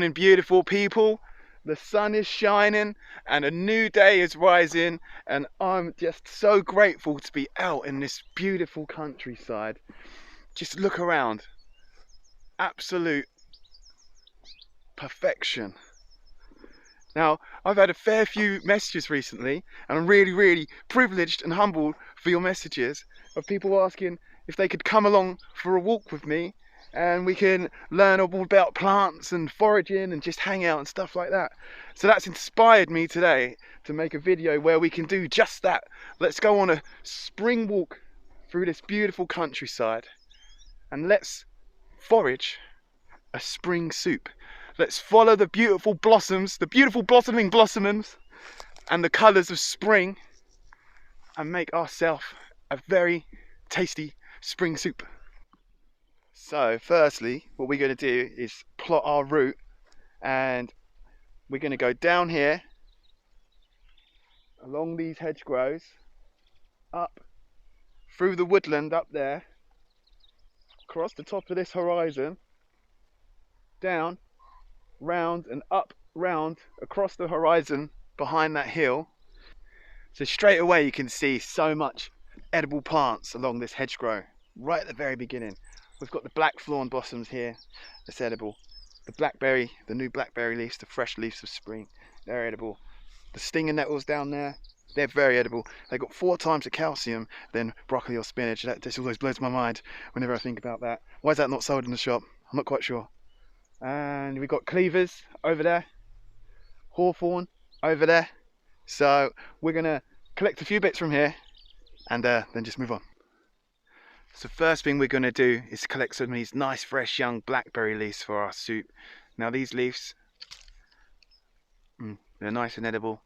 morning, beautiful people. The sun is shining and a new day is rising, and I'm just so grateful to be out in this beautiful countryside. Just look around. Absolute perfection. Now, I've had a fair few messages recently, and I'm really privileged and humbled for your messages of people asking if they could come along for a walk with me and we can learn all about plants and foraging and just hang out and stuff like that. So that's inspired me today to make a video where we can do just that. Let's go on a spring walk through this beautiful countryside and let's forage a spring soup. Let's follow the beautiful blossoms, the beautiful blossoming blossoms and the colours of spring and make ourselves a very tasty spring soup. So firstly, what we're going to do is plot our route, and we're going to go down here along these hedgerows, up through the woodland up there, across the top of this horizon, down, round and up, round, across the horizon behind that hill. So straight away you can see so much edible plants along this hedgerow right at the very beginning. We've got the Blackthorn Blossoms here, that's edible. The Blackberry, the new Blackberry leaves, the fresh leaves of spring, they're edible. The stinging nettles down there, they're very edible. They've got 4 times the calcium than broccoli or spinach. That just always blows my mind whenever I think about that. Why is that not sold in the shop? I'm not quite sure. And we've got Cleavers over there, Hawthorn over there. So we're gonna collect a few bits from here and then just move on. So first thing we're going to do is collect some of these nice fresh young blackberry leaves for our soup. Now these leaves, they're nice and edible.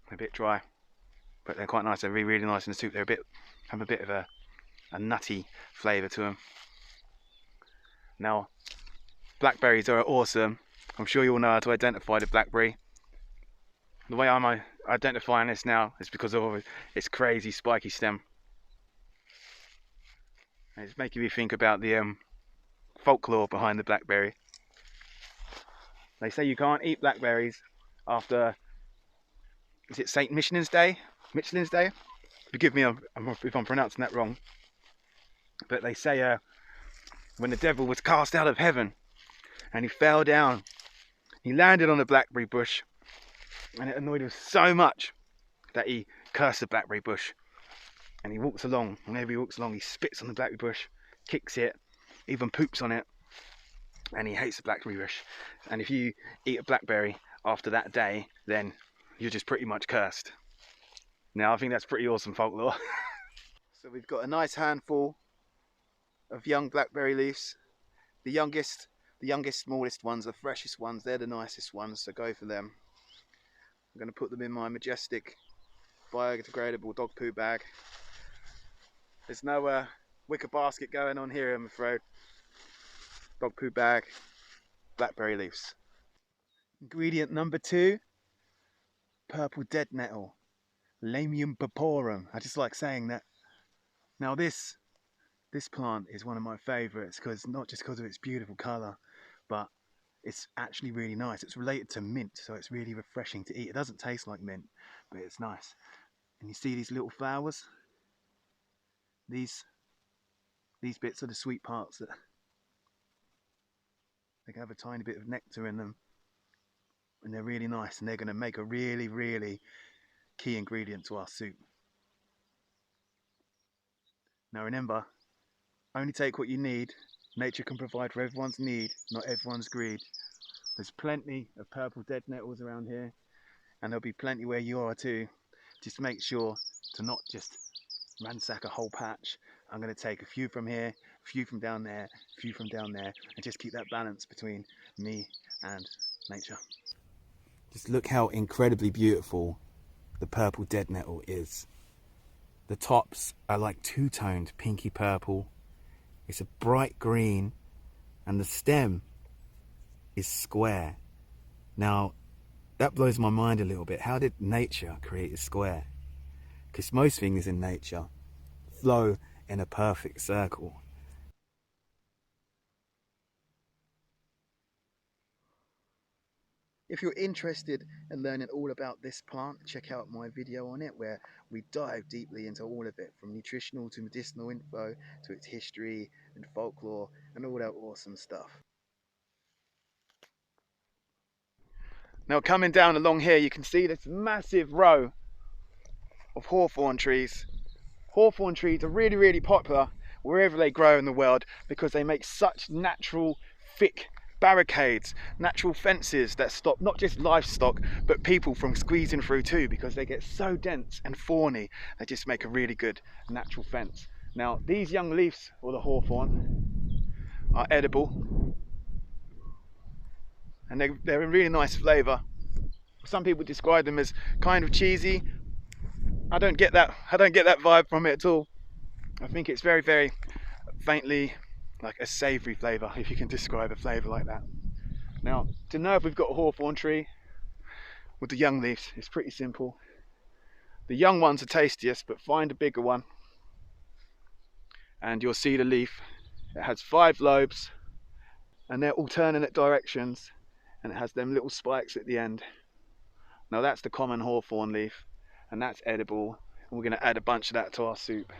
They're a bit dry, but they're quite nice. They're really nice in the soup. They're have a bit of a nutty flavour to them. Now blackberries are awesome. I'm sure you all know how to identify the blackberry. The way I'm identifying this now is because of its crazy spiky stem. It's making me think about the folklore behind the blackberry. They say you can't eat blackberries after, is it St. Michelin's Day? Michelin's Day? Forgive me if I'm pronouncing that wrong. But they say when the devil was cast out of heaven and he fell down, he landed on a blackberry bush and it annoyed him so much that he cursed the blackberry bush. And he walks along, whenever he walks along, he spits on the blackberry bush, kicks it, even poops on it, and he hates the blackberry bush. And if you eat a blackberry after that day, then you're just pretty much cursed. Now, I think that's pretty awesome folklore. So we've got a nice handful of young blackberry leaves. The youngest, smallest ones, the freshest ones, they're the nicest ones, so go for them. I'm going to put them in my majestic biodegradable dog poo bag. There's no wicker basket going on here, I'm afraid. Dog poo bag, blackberry leaves. Ingredient number 2, purple dead nettle, Lamium purpureum. I just like saying that. Now this plant is one of my favourites, because not just because of its beautiful colour, but it's actually really nice. It's related to mint, so it's really refreshing to eat. It doesn't taste like mint, but it's nice. And you see these little flowers? These bits are the sweet parts that they have a tiny bit of nectar in them, and they're really nice, and they're going to make a really key ingredient to our soup. Now remember, only take what you need. Nature can provide for everyone's need, not everyone's greed. There's plenty of purple dead nettles around here, and there'll be plenty where you are too. Just make sure to not just ransack a whole patch. I'm going to take a few from here, a few from down there, a few from down there, and just keep that balance between me and nature. Just look how incredibly beautiful the purple dead nettle is. The tops are like two-toned pinky purple. It's a bright green, and the stem is square. Now, that blows my mind a little bit. How did nature create a square? Because most things in nature flow in a perfect circle. If you're interested in learning all about this plant, check out my video on it where we dive deeply into all of it, from nutritional to medicinal info to its history and folklore and all that awesome stuff. Now coming down along here, you can see this massive row of hawthorn trees. Hawthorn trees are really, really popular wherever they grow in the world because they make such natural, thick barricades, natural fences that stop not just livestock but people from squeezing through too, because they get so dense and thorny. They just make a really good natural fence. Now these young leaves of the hawthorn are edible, and they're a really nice flavour. Some people describe them as kind of cheesy. I don't get that vibe from it at all. I think it's very, very faintly like a savoury flavour, if you can describe a flavour like that. Now, to know if we've got a hawthorn tree with the young leaves, it's pretty simple. The young ones are tastiest, but find a bigger one and you'll see the leaf. It has 5 lobes and they're alternate directions, and it has them little spikes at the end. Now that's the common hawthorn leaf, and that's edible, and we're going to add a bunch of that to our soup.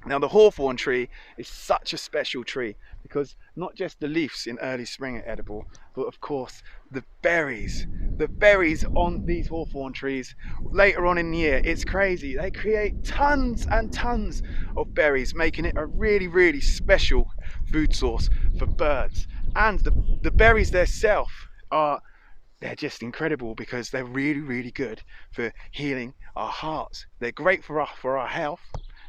Now the hawthorn tree is such a special tree because not just the leaves in early spring are edible, but of course the berries. The berries on these hawthorn trees later on in the year, it's crazy. They create tons and tons of berries, making it a really, really special food source for birds. And the berries themselves they're just incredible because they're really, really good for healing our hearts. They're great for our health.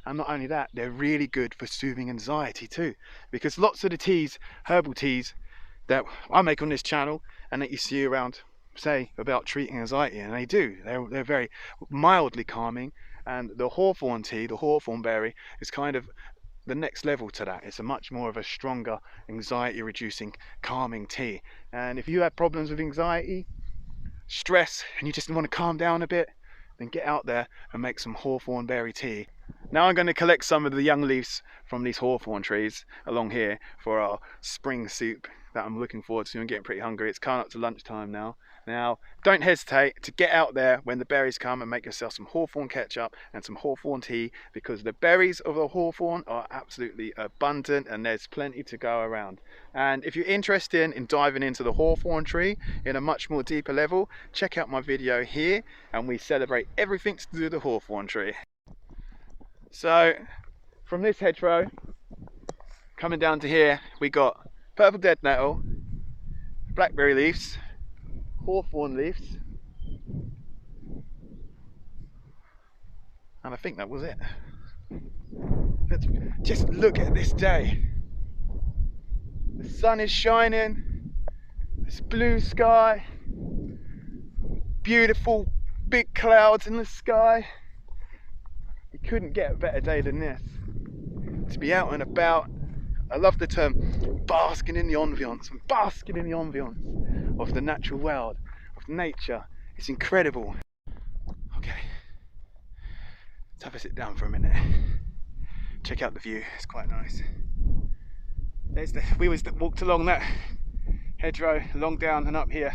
And not only that, they're really good for soothing anxiety too, because lots of the teas, herbal teas that I make on this channel and that you see around, say, about treating anxiety, and they do, they're very mildly calming. And the hawthorn tea, the hawthorn berry, is kind of the next level to that. It's a much more of a stronger anxiety reducing, calming tea. And if you have problems with anxiety, stress, and you just want to calm down a bit, then get out there and make some hawthorn berry tea. Now I'm going to collect some of the young leaves from these hawthorn trees along here for our spring soup that I'm looking forward to. I'm getting pretty hungry. It's coming up to lunchtime now. Now, don't hesitate to get out there when the berries come and make yourself some hawthorn ketchup and some hawthorn tea, because the berries of the hawthorn are absolutely abundant and there's plenty to go around. And if you're interested in diving into the hawthorn tree in a much more deeper level, check out my video here, and we celebrate everything to do with the hawthorn tree. So from this hedgerow coming down to here, we got purple dead nettle, blackberry leaves, hawthorn leaves, and I think that was it. Let's just look at this day. The sun is shining, this blue sky, beautiful big clouds in the sky. You couldn't get a better day than this to be out and about. I love the term basking in the ambience. I'm basking in the ambience of the natural world, of nature. It's incredible. Okay, let's have a sit down for a minute. Check out the view, it's quite nice. We walked along that hedgerow, along down and up here.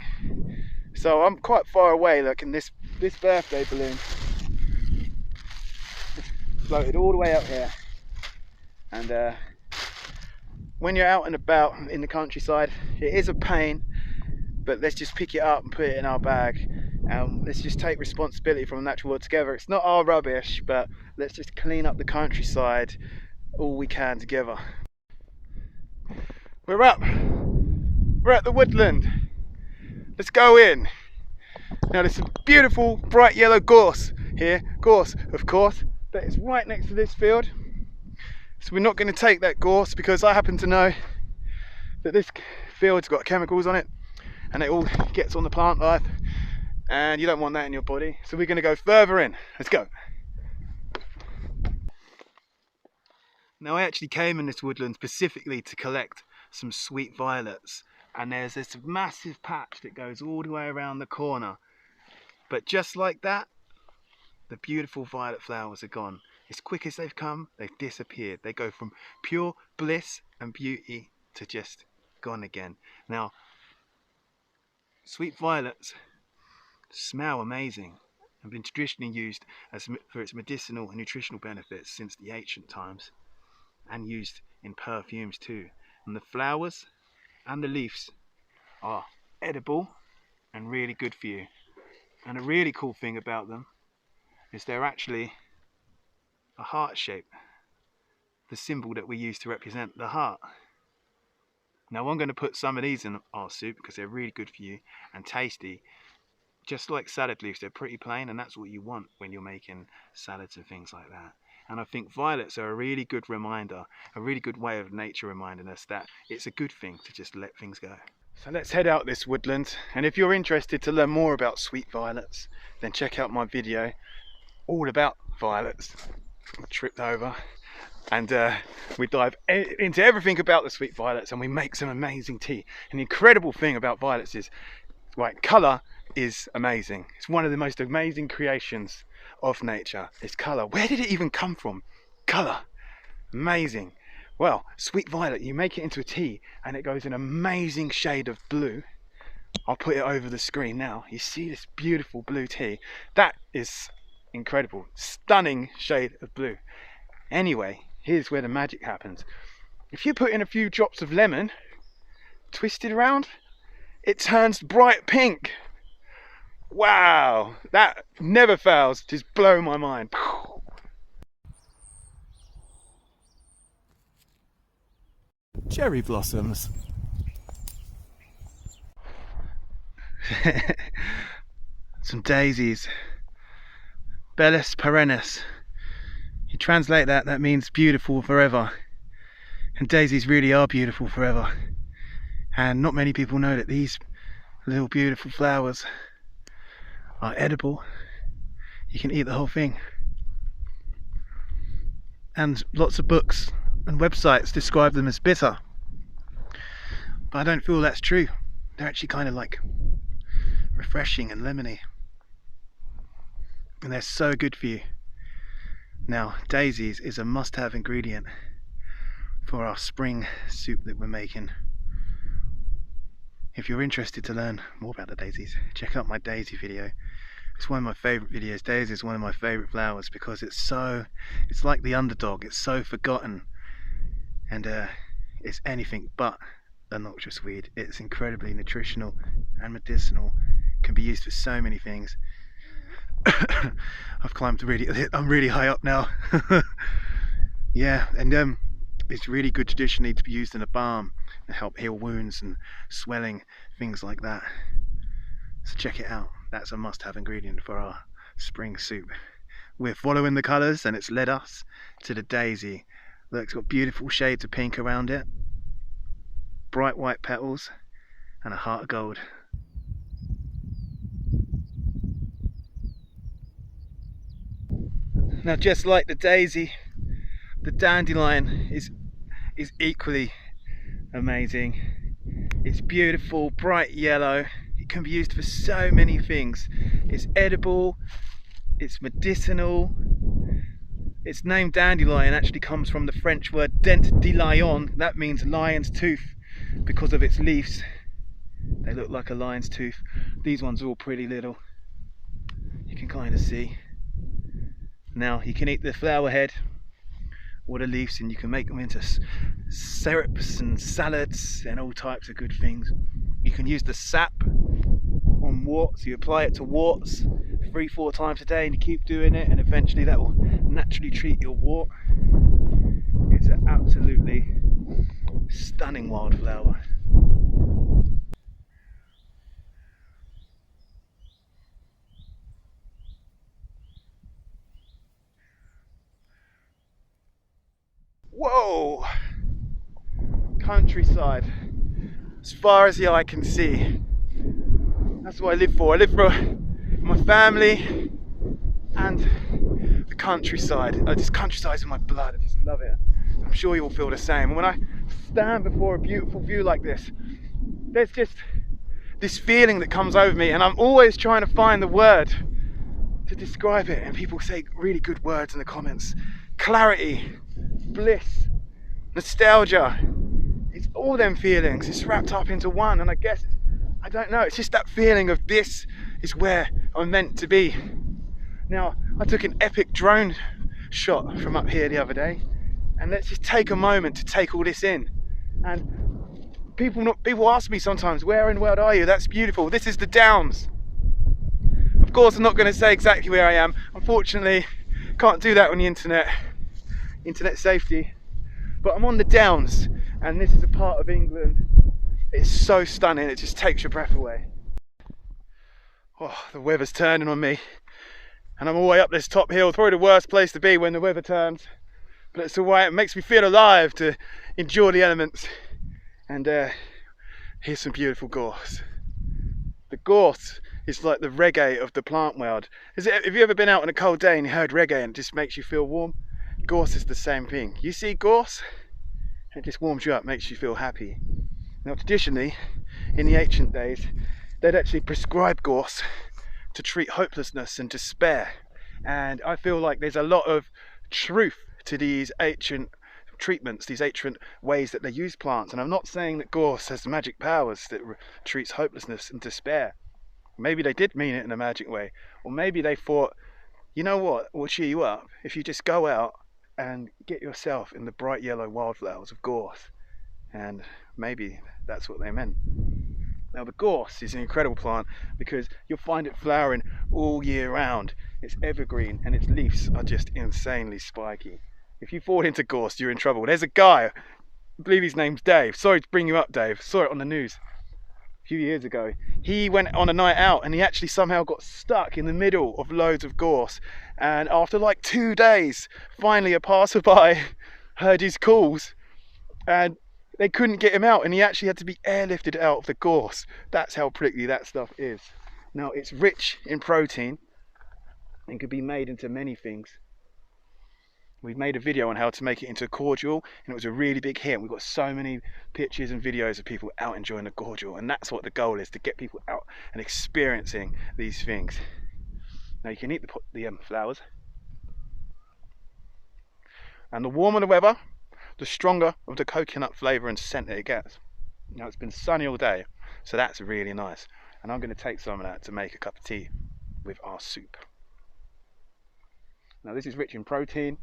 So I'm quite far away. Look, and this birthday balloon floated all the way up here. And when you're out and about in the countryside, it is a pain, but let's just pick it up and put it in our bag, and let's just take responsibility from the natural world together. It's not our rubbish, but let's just clean up the countryside all we can together. We're up, we're at the woodland. Let's go in. Now there's some beautiful bright yellow gorse here, gorse of course, that is right next to this field. So we're not going to take that gorse because I happen to know that this field's got chemicals on it and it all gets on the plant life, and you don't want that in your body. So we're going to go further in. Let's go. Now I actually came in this woodland specifically to collect some sweet violets, and there's this massive patch that goes all the way around the corner. But just like that, the beautiful violet flowers are gone. As quick as they've come, they've disappeared. They go from pure bliss and beauty to just gone again. Now, Sweet violets smell amazing and been traditionally used for its medicinal and nutritional benefits since the ancient times, and used in perfumes too. And the flowers and the leaves are edible and really good for you. And a really cool thing about them is they're actually a heart shape, the symbol that we use to represent the heart. Now I'm going to put some of these in our soup because they're really good for you and tasty. Just like salad leaves, they're pretty plain, and that's what you want when you're making salads and things like that. And I think violets are a really good reminder, a really good way of nature reminding us that it's a good thing to just let things go. So let's head out this woodland, and if you're interested to learn more about sweet violets, then check out my video all about violets. I tripped over, and we dive into everything about the sweet violets, and we make some amazing tea. And the incredible thing about violets is, right, colour is amazing. It's one of the most amazing creations of nature. It's colour. Where did it even come from? Colour. Amazing. Well, sweet violet, you make it into a tea and it goes an amazing shade of blue. I'll put it over the screen now. You see this beautiful blue tea? That is incredible. Stunning shade of blue. Anyway, here's where the magic happens. If you put in a few drops of lemon, twist it around, it turns bright pink. Wow, that never fails, just blow my mind. Cherry blossoms. Some daisies. Bellis perennis. You translate that, that means beautiful forever. And daisies really are beautiful forever. And not many people know that these little beautiful flowers are edible. You can eat the whole thing. And lots of books and websites describe them as bitter. But I don't feel that's true. They're actually kind of like refreshing and lemony. And they're so good for you. Now, daisies is a must-have ingredient for our spring soup that we're making. If you're interested to learn more about the daisies, check out my daisy video. It's one of my favourite videos. Daisy is one of my favourite flowers because it's like the underdog. It's so forgotten, and it's anything but a noxious weed. It's incredibly nutritional and medicinal. Can be used for so many things. I've climbed I'm really high up now. Yeah, and it's really good traditionally to be used in a balm and help heal wounds and swelling, things like that. So check it out. That's a must-have ingredient for our spring soup. We're following the colours and it's led us to the daisy. Look, it's got beautiful shades of pink around it, bright white petals and a heart of gold. Now, just like the daisy, the dandelion is equally amazing. It's beautiful, bright yellow. It can be used for so many things. It's edible, it's medicinal. Its name dandelion actually comes from the French word dent de lion. That means lion's tooth because of its leaves. They look like a lion's tooth. These ones are all pretty little. You can kind of see. Now you can eat the flower head or the leaves, and you can make them into syrups and salads and all types of good things. You can use the sap on warts. You apply it to warts 3-4 times a day and you keep doing it, and eventually that will naturally treat your wart. It's an absolutely stunning wildflower. Whoa! Countryside, as far as the eye can see. That's what I live for. I live for my family and the countryside. This countryside's in my blood. I just love it. I'm sure you'll feel the same. And when I stand before a beautiful view like this, there's just this feeling that comes over me, and I'm always trying to find the word to describe it. And people say really good words in the comments. Clarity, bliss, nostalgia. It's all them feelings. It's wrapped up into one, and I guess I don't know, it's just that feeling of this is where I'm meant to be. Now, I took an epic drone shot from up here the other day, and let's just take a moment to take all this in. And people ask me sometimes, where in the world are you? That's beautiful. This is the Downs. Of course, I'm not going to say exactly where I am. Unfortunately, can't do that on the internet safety. But I'm on the Downs, and this is a part of England. It's so stunning, it just takes your breath away. Oh, the weather's turning on me, and I'm all the way up this top hill. It's probably the worst place to be when the weather turns, but it's alright. It makes me feel alive to enjoy the elements. And here's some beautiful gorse. The gorse is like the reggae of the plant world. Have you ever been out on a cold day and you heard reggae and it just makes you feel warm? Gorse is the same thing. You see gorse, it just warms you up, makes you feel happy. Now, traditionally, in the ancient days, they'd actually prescribe gorse to treat hopelessness and despair. And I feel like there's a lot of truth to these ancient treatments, these ancient ways that they use plants. And I'm not saying that gorse has magic powers that treats hopelessness and despair. Maybe they did mean it in a magic way, or maybe they thought, you know what will cheer you up if you just go out and get yourself in the bright yellow wildflowers of gorse. And maybe that's what they meant. Now, the gorse is an incredible plant because you'll find it flowering all year round. It's evergreen and its leaves are just insanely spiky. If you fall into gorse, you're in trouble. There's a guy, I believe his name's Dave. Sorry to bring you up, Dave. Saw it on the news a few years ago. He went on a night out and he actually somehow got stuck in the middle of loads of gorse. And after like 2 days, finally a passerby heard his calls and they couldn't get him out, and he actually had to be airlifted out of the gorse. That's how prickly that stuff is. Now, it's rich in protein and can be made into many things. We've made a video on how to make it into a cordial, and it was a really big hit. We've got so many pictures and videos of people out enjoying the cordial, and that's what the goal is, to get people out and experiencing these things. Now, you can eat the flowers, and the warmer the weather, the stronger of the coconut flavour and scent that it gets. Now, it's been sunny all day, so that's really nice. And I'm going to take some of that to make a cup of tea with our soup. Now, this is rich in protein,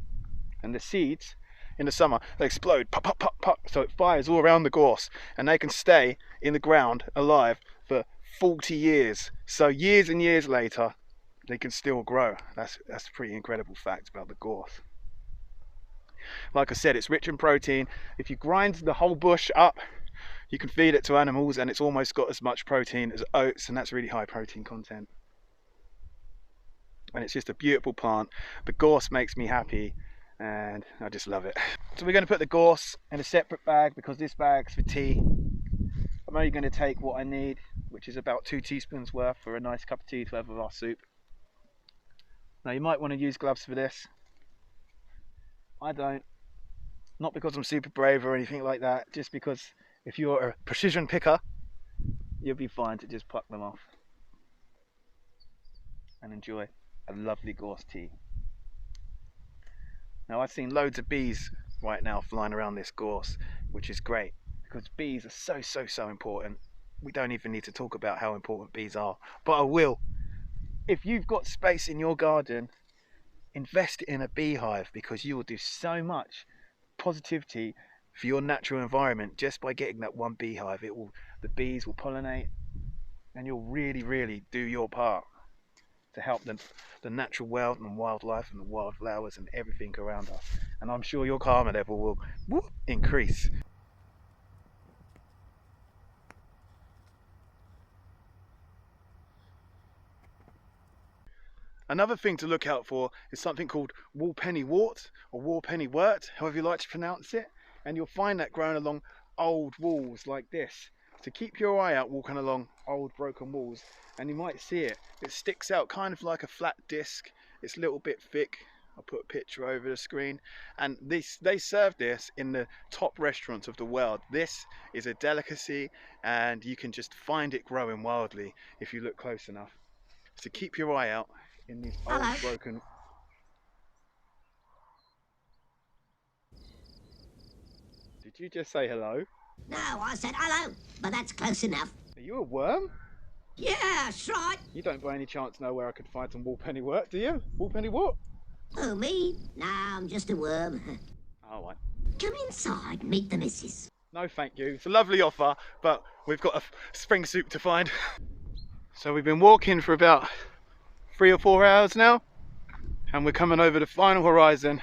and the seeds in the summer, they explode, pop, pop, pop, pop, so it fires all around the gorse, and they can stay in the ground alive for 40 years. So years and years later, they can still grow. That's a pretty incredible fact about the gorse. Like I said, it's rich in protein. If you grind the whole bush up, you can feed it to animals, and it's almost got as much protein as oats, and that's really high protein content. And it's just a beautiful plant. The gorse makes me happy, and I just love it. So we're going to put the gorse in a separate bag because this bag's for tea. I'm only going to take what I need, which is about 2 teaspoons worth for a nice cup of tea to have with our soup. Now, you might want to use gloves for this. I don't. Not because I'm super brave or anything like that, just because if you're a precision picker, you'll be fine to just pluck them off and enjoy a lovely gorse tea. Now, I've seen loads of bees right now flying around this gorse, which is great because bees are so important. We don't even need to talk about how important bees are, but I will. If you've got space in your garden, invest in a beehive because you will do so much positivity for your natural environment just by getting that one beehive. The bees will pollinate, and you'll really do your part to help the natural world and wildlife and the wildflowers and everything around us. And I'm sure your karma level will increase. Another thing to look out for is something called wallpennywort or wallpennywort, however you like to pronounce it, and you'll find that growing along old walls like this. So keep your eye out walking along old broken walls, and you might see it. It sticks out kind of like a flat disc. It's a little bit thick. I'll put a picture over the screen, and they serve this in the top restaurants of the world. This is a delicacy, and you can just find it growing wildly if you look close enough. So keep your eye out in these old broken. Did you just say hello? No, I said hello, but that's close enough. Are you a worm? Yeah, that's right. You don't by any chance know where I could find some woolpenny wort, do you? Woolpenny wort? Oh, me? Nah, I'm just a worm. Oh, right. Come inside and meet the missus. No, thank you. It's a lovely offer, but we've got a spring soup to find. So we've been walking for about 3 or 4 hours now, and we're coming over the final horizon.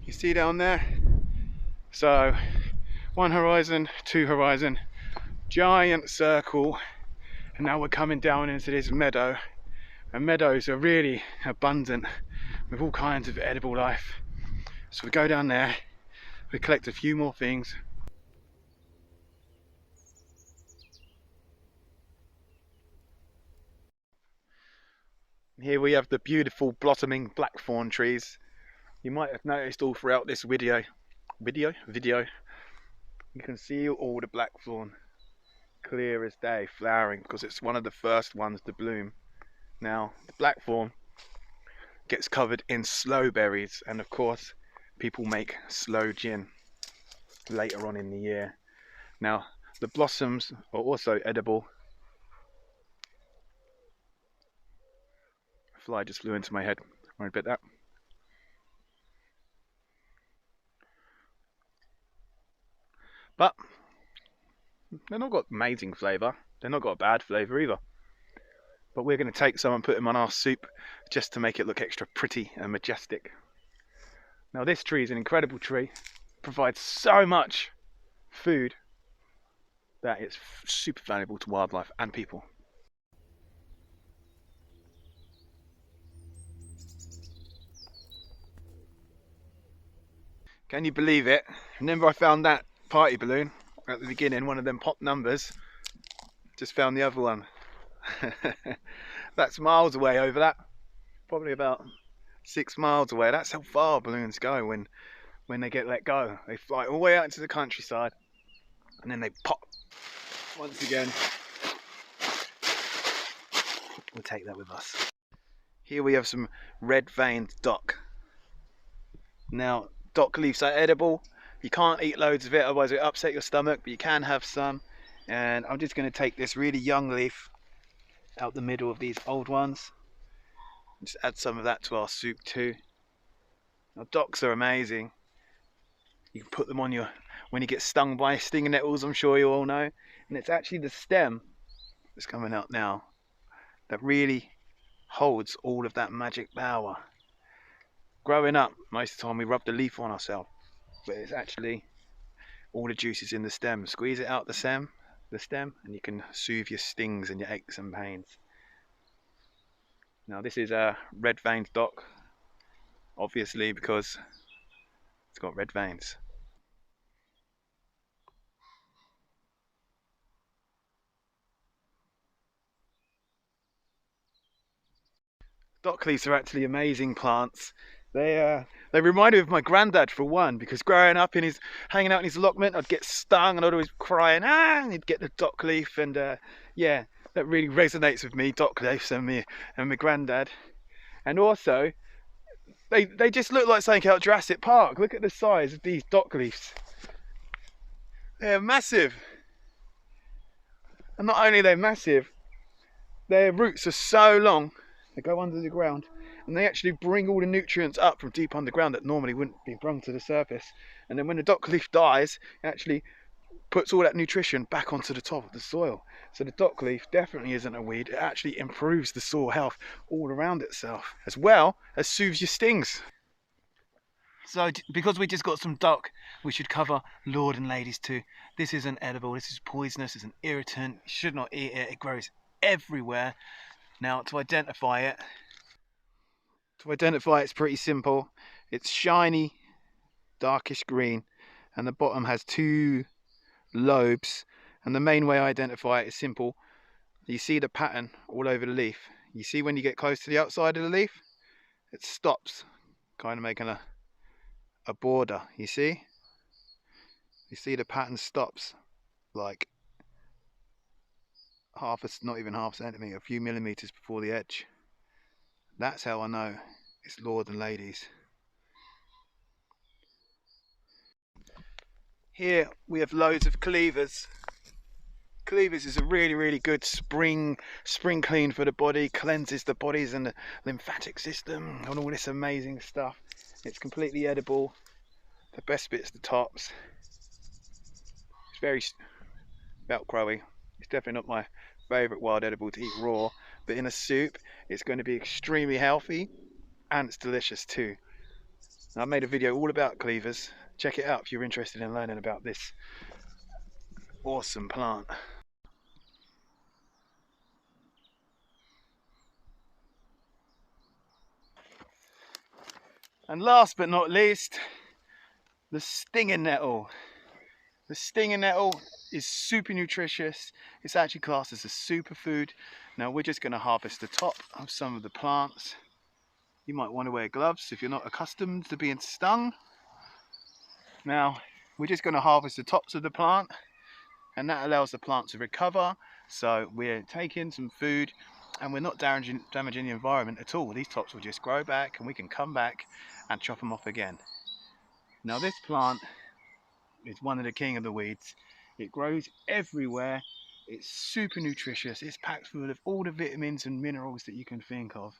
You see down there? So, 1 horizon, 2 horizon, giant circle, and now we're coming down into this meadow. And meadows are really abundant with all kinds of edible life. So we go down there, we collect a few more things. Here we have the beautiful blossoming blackthorn trees. You might have noticed all throughout this video, you can see all the blackthorn clear as day flowering because it's one of the first ones to bloom. Now the blackthorn gets covered in sloe berries, and of course people make sloe gin later on in the year. Now the blossoms are also edible. A fly just flew into my head. Worried about that. But they've not got amazing flavour. They've not got a bad flavour either. But we're going to take some and put them on our soup just to make it look extra pretty and majestic. Now this tree is an incredible tree. It provides so much food that it's super valuable to wildlife and people. Can you believe it? Remember I found that party balloon at the beginning, one of them pop numbers. Just found the other one. That's miles away over that. Probably about 6 miles away. That's how far balloons go when they get let go. They fly all the way out into the countryside and then they pop once again. We'll take that with us. Here we have some red-veined dock. Now, dock leaves are edible. You can't eat loads of it, otherwise it will upset your stomach, but you can have some. And I'm just going to take this really young leaf out the middle of these old ones. Just add some of that to our soup too. Now, docks are amazing. You can put them on your, when you get stung by stinging nettles, I'm sure you all know. And it's actually the stem that's coming out now that really holds all of that magic power. Growing up, most of the time we rub the leaf on ourselves, but it's actually all the juices in the stem. Squeeze it out the stem, and you can soothe your stings and your aches and pains. Now this is a red-veined dock, obviously because it's got red veins. Dock leaves are actually amazing plants. They remind me of my granddad for one, because growing up hanging out in his allotment, I'd get stung and I'd always crying, and he'd get the dock leaf, and yeah, that really resonates with me, dock leaves and my granddad. And also, they just look like something out of Jurassic Park. Look at the size of these dock leaves. They're massive. And not only are they massive, their roots are so long, they go under the ground, and they actually bring all the nutrients up from deep underground that normally wouldn't be brought to the surface. And then when the dock leaf dies, it actually puts all that nutrition back onto the top of the soil. So the dock leaf definitely isn't a weed. It actually improves the soil health all around itself, as well as soothes your stings. So because we just got some dock, we should cover lord and ladies too. This isn't edible, this is poisonous, it's an irritant, you should not eat it, it grows everywhere. Now to identify it, it's pretty simple. It's shiny, darkish green, and the bottom has 2 lobes, and the main way I identify it is simple. You see the pattern all over the leaf. You see when you get close to the outside of the leaf, it stops, kind of making a border. You see the pattern stops like not even half a centimetre, a few millimetres before the edge. That's how I know it's lord and ladies. Here we have loads of cleavers. Cleavers is a really good spring clean for the body, cleanses the bodies and the lymphatic system and all this amazing stuff. It's completely edible. The best bit's the tops. It's very velcro-y. It's definitely not my favourite wild edible to eat raw, but in a soup it's going to be extremely healthy and it's delicious too. And I made a video all about Cleavers. Check it out if you're interested in learning about this awesome plant. And last but not least, the stinging nettle. The stinging nettle is super nutritious. It's actually classed as a superfood. Now we're just going to harvest the top of some of the plants. You might want to wear gloves if you're not accustomed to being stung. Now we're just going to harvest the tops of the plant, and that allows the plant to recover. So we're taking some food and we're not damaging the environment at all. These tops will just grow back and we can come back and chop them off again. Now this plant is one of the king of the weeds. It grows everywhere. It's super nutritious. It's packed full of all the vitamins and minerals that you can think of.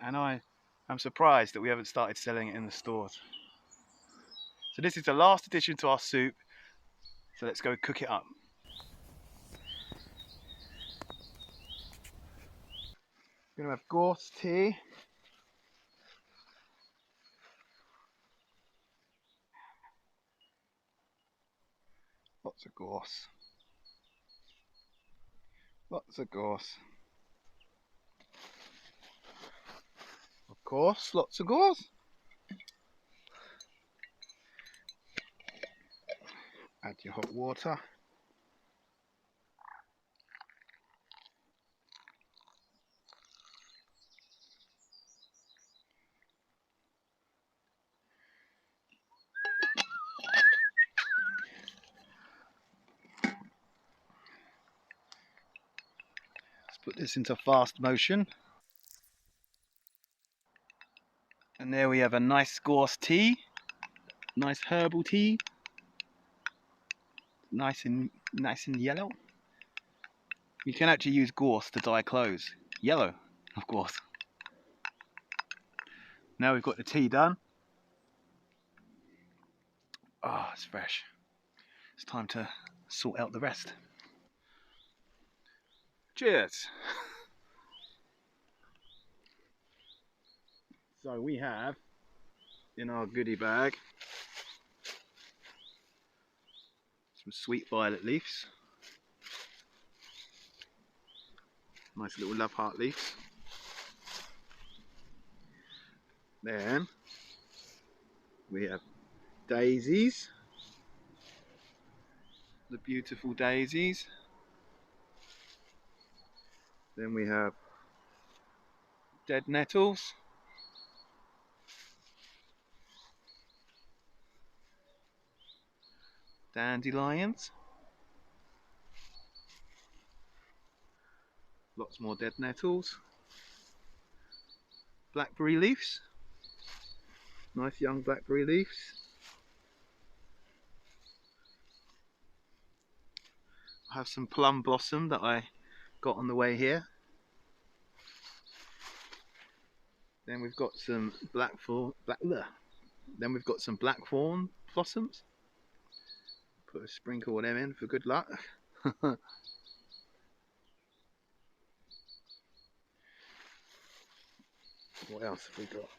And I'm surprised that we haven't started selling it in the stores. So this is the last addition to our soup. So let's go cook it up. We're going to have gorse tea. Lots of gorse. Lots of gorse. Of course, lots of gorse. Add your hot water. Let's put this into fast motion. And there we have a nice gorse tea. Nice herbal tea. Nice and yellow. You can actually use gorse to dye clothes. Yellow, of course. Now we've got the tea done. Ah, it's fresh. It's time to sort out the rest. Cheers. So we have in our goodie bag some sweet violet leaves. Nice little love heart leaves. Then we have daisies. The beautiful daisies. Then we have dead nettles. Dandelions. Lots more dead nettles. Blackberry leaves. Nice young blackberry leaves. I have some plum blossom that I got on the way here. Then we've got some Blackthorn blossoms. Put a sprinkle of them in for good luck. What else have we got?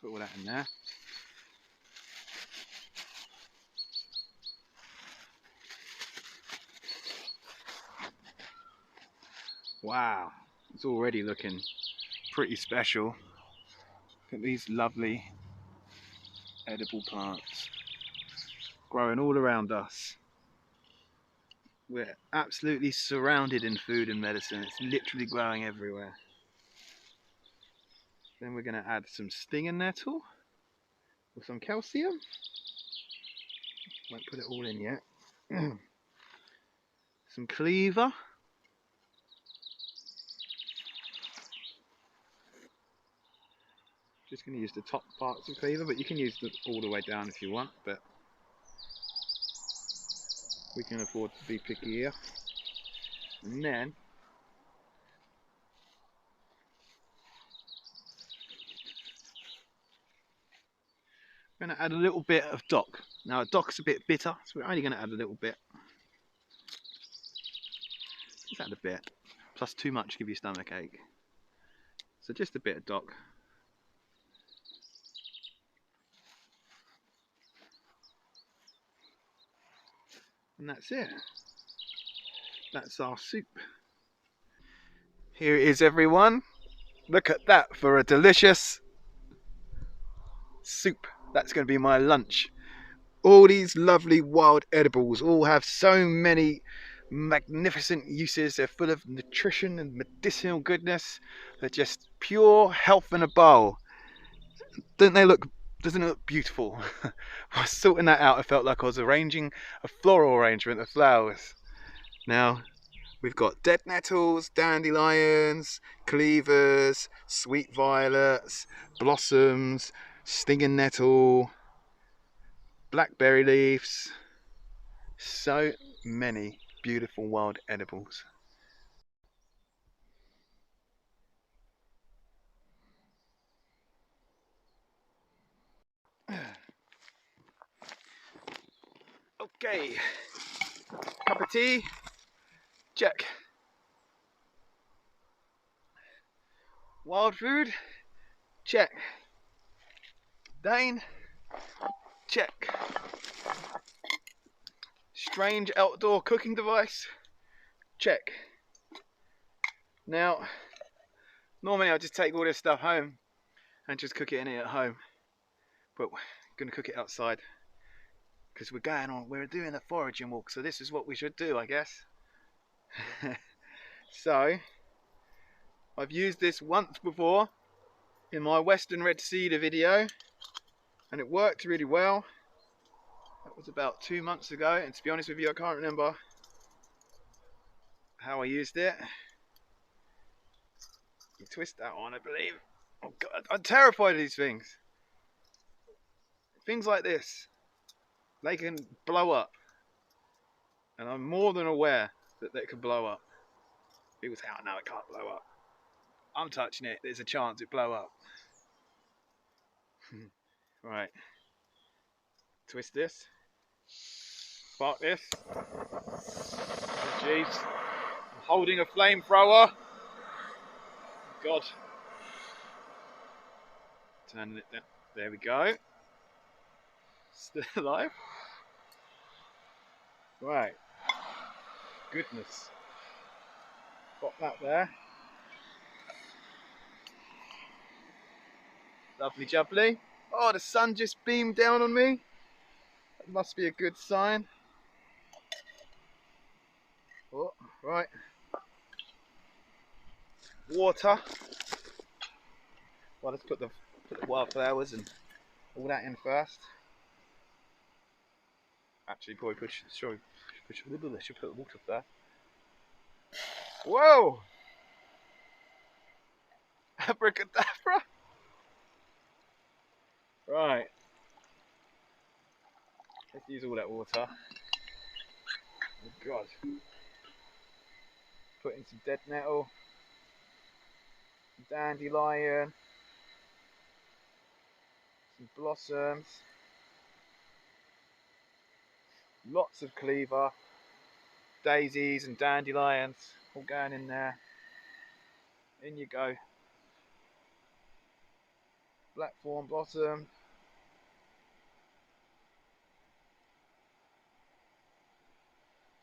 Put all that in there. Wow, it's already looking pretty special. Look at these lovely edible plants growing all around us. We're absolutely surrounded in food and medicine. It's literally growing everywhere. Then we're going to add some stinging nettle or some calcium. Won't put it all in yet. Some cleaver. Just going to use the top parts of cleaver, but you can use them all the way down if you want, but we can afford to be picky here. And then I'm going to add a little bit of dock. Now, dock's a bit bitter, so we're only going to add a little bit. Just add a bit. Plus too much give you stomach ache. So just a bit of dock. And that's it. That's our soup. Here it is, everyone. Look at that for a delicious soup. That's going to be my lunch. All these lovely wild edibles all have so many magnificent uses. They're full of nutrition and medicinal goodness. They're just pure health in a bowl. Doesn't it look beautiful? While I was sorting that out, I felt like I was arranging a floral arrangement of flowers. Now, we've got dead nettles, dandelions, cleavers, sweet violets, blossoms, stinging nettle, blackberry leaves. So many beautiful wild edibles. Okay, cup of tea, check. Wild food, check. Dane, check. Strange outdoor cooking device, check. Now, normally I just take all this stuff home and just cook it in here at home, but we're going to cook it outside because we're doing a foraging walk, so this is what we should do, I guess. So, I've used this once before in my Western Red Cedar video and it worked really well. That was about 2 months ago, and to be honest with you, I can't remember how I used it. You twist that on, I believe. Oh God, I'm terrified of these things. Things like this, they can blow up, and I'm more than aware that they can blow up. People say, "Oh no, it can't blow up." I'm touching it. There's a chance it blow up. Right. Twist this. Spark this. Oh, jeez. I'm holding a flamethrower. God. Turning it down. There we go. Still alive. Right. Goodness. Got that there. Lovely jubbly. Oh, the sun just beamed down on me. That must be a good sign. Oh, right. Water. Well, let's put the wildflowers and all that in first. Actually, probably should put the water there. Whoa! Abracadabra! Right. Let's use all that water. Oh God. Put in some dead nettle. Some dandelion. Some blossoms. Lots of cleaver. Daisies and dandelions. All going in there. In you go. Blackthorn Blossom.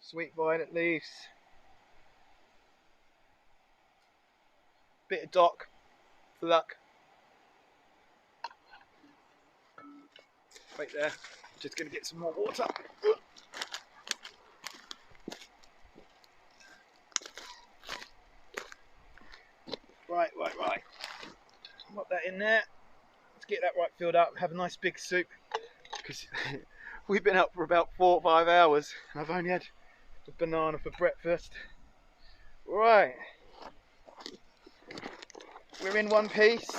Sweet violet leaves. Bit of dock for luck. Wait there. Just going to get some more water. Right. Put that in there. Let's get that right filled up. Have a nice big soup. Because we've been up for about 4 or 5 hours and I've only had a banana for breakfast. Right. We're in one piece.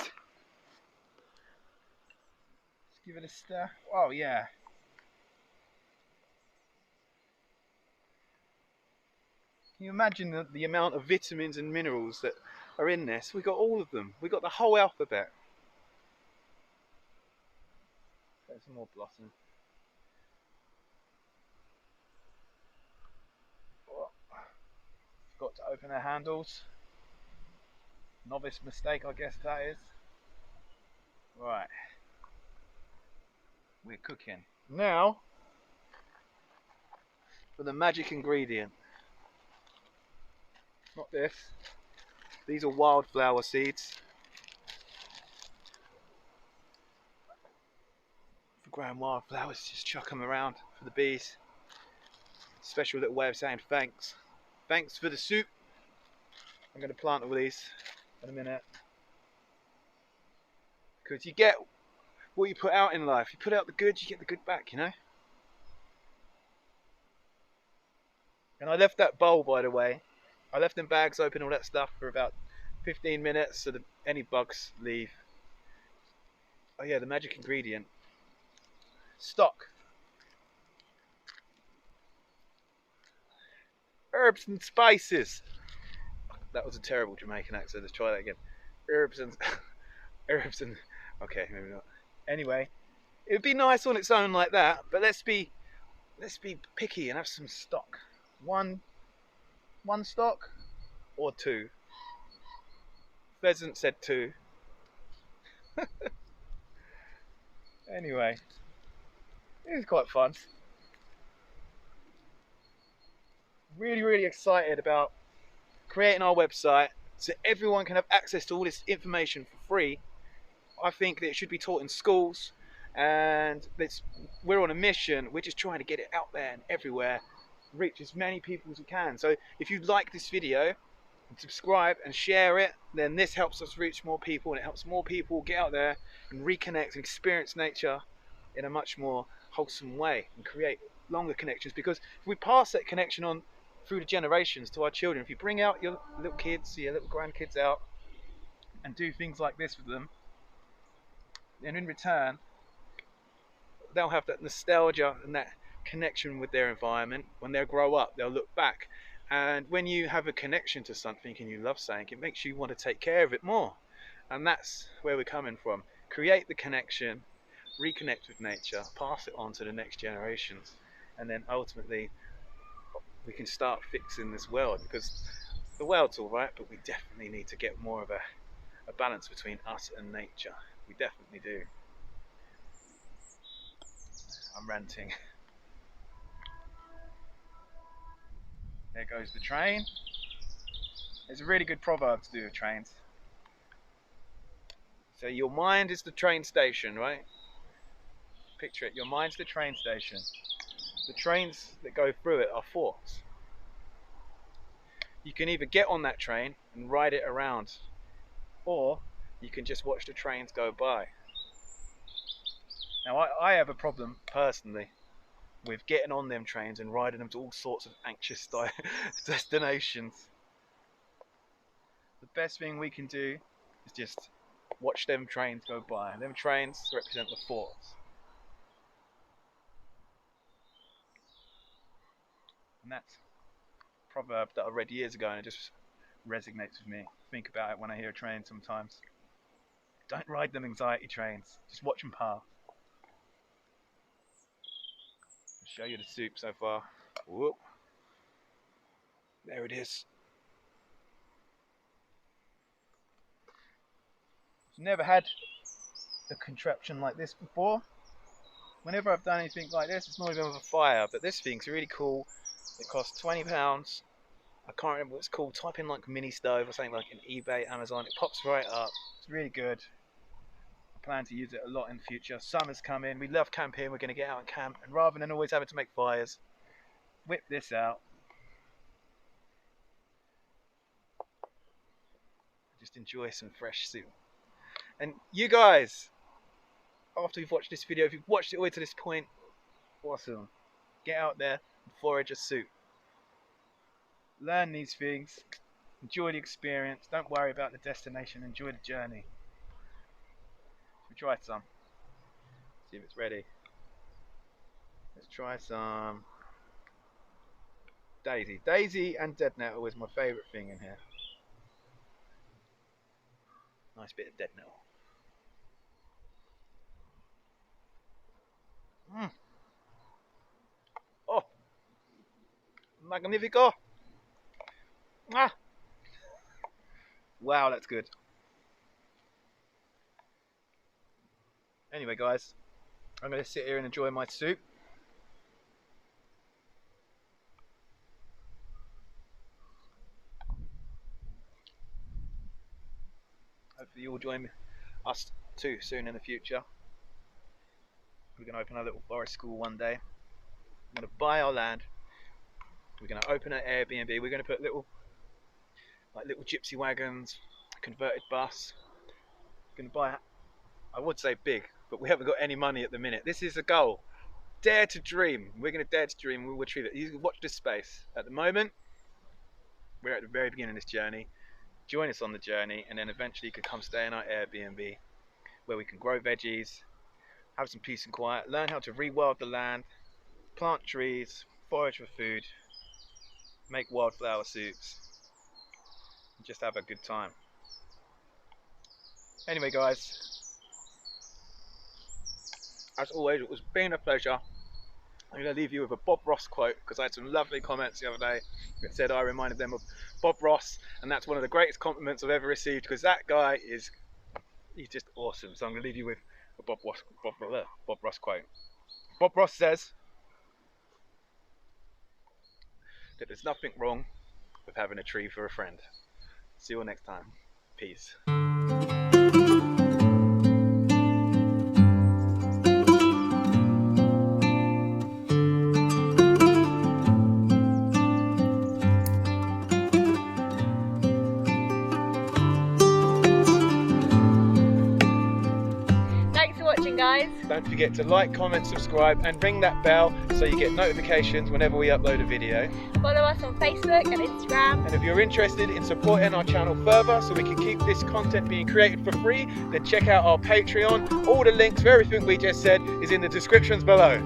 Give it a stir. Oh yeah. Can you imagine the amount of vitamins and minerals that are in this? We got all of them. We got the whole alphabet. There's some more blossom. Oh, forgot to open their handles. Novice mistake, I guess that is. Right. We're cooking. Now, for the magic ingredient. Not this. These are wildflower seeds. For growing wildflowers, just chuck them around for the bees. Special little way of saying thanks. Thanks for the soup. I'm going to plant all these in a minute. Because you get what you put out in life. You put out the good, you get the good back, you know? And I left that bowl, by the way. I left them bags open, all that stuff, for about 15 minutes so that any bugs leave. Oh yeah, the magic ingredient. Stock. Herbs and spices. That was a terrible Jamaican accent. Let's try that again. Herbs and herbs and. Okay, maybe not. Anyway, it would be nice on its own like that, but let's be picky and have some stock. One stock or two. Pheasant said two. Anyway, it was quite fun. Really excited about creating our website so everyone can have access to all this information for free. I think that it should be taught in schools, and we're on a mission. We're just trying to get it out there and everywhere, reach as many people as we can. So if you like this video, subscribe and share it, then this helps us reach more people, and it helps more people get out there and reconnect and experience nature in a much more wholesome way and create longer connections. Because if we pass that connection on through the generations to our children, if you bring out your little kids, your little grandkids out and do things like this with them, and in return they'll have that nostalgia and that connection with their environment. When they grow up, they'll look back, and when you have a connection to something and you love something, it makes you want to take care of it more. And that's where we're coming from. Create the connection, reconnect with nature, pass it on to the next generations, and then ultimately we can start fixing this world. Because the world's all right, but we definitely need to get more of a balance between us and nature. We definitely do. I'm ranting. There goes the train. It's a really good proverb to do with trains. So your mind is the train station, right? Picture it, your mind's the train station. The trains that go through it are thoughts. You can either get on that train and ride it around, or you can just watch the trains go by. Now I have a problem personally with getting on them trains and riding them to all sorts of anxious destinations. The best thing we can do is just watch them trains go by. Them trains represent the thoughts. And that's a proverb that I read years ago, and it just resonates with me. Think about it when I hear a train sometimes. Don't ride them anxiety trains. Just watch them pass. I'll show you the soup so far. Whoop. There it is. I've never had a contraption like this before. Whenever I've done anything like this, it's normally been with a fire, but this thing's really cool. It costs £20. I can't remember what it's called. Type in like mini stove or something like an eBay, Amazon. It pops right up. It's really good. I plan to use it a lot in the future. Summer's coming. We love camping. We're going to get out and camp, and rather than always having to make fires, whip this out. Just enjoy some fresh soup. And you guys, after you've watched this video, if you've watched it all the way to this point, awesome. Get out there and forage a soup. Learn these things. Enjoy the experience. Don't worry about the destination. Enjoy the journey. We tried some. See if it's ready. Let's try some daisy. Daisy and dead nettle is my favourite thing in here. Nice bit of dead nettle. Oh, magnifico! Ah, wow, that's good. Anyway, guys, I'm going to sit here and enjoy my soup. Hopefully you'll join us too soon in the future. We're going to open a little forest school one day. We're going to buy our land. We're going to open an Airbnb. We're going to put little gypsy wagons, a converted bus. We're going to buy, I would say big, but we haven't got any money at the minute. This is a goal. Dare to dream. We're going to dare to dream. We will achieve it. You can watch this space. At the moment, we're at the very beginning of this journey. Join us on the journey, and then eventually you can come stay in our Airbnb where we can grow veggies, have some peace and quiet, learn how to rewild the land, plant trees, forage for food, make wildflower soups, and just have a good time. Anyway, guys, as always, it was been a pleasure. I'm going to leave you with a Bob Ross quote because I had some lovely comments the other day that said I reminded them of Bob Ross, and that's one of the greatest compliments I've ever received because that guy he's just awesome. So I'm going to leave you with a Bob Ross quote. Bob Ross says that there's nothing wrong with having a tree for a friend. See you all next time. Peace. Guys, don't forget to like, comment, subscribe and ring that bell so you get notifications whenever we upload a video. Follow us on Facebook and Instagram. And if you're interested in supporting our channel further so we can keep this content being created for free, then check out our Patreon. All the links for everything we just said is in the descriptions below.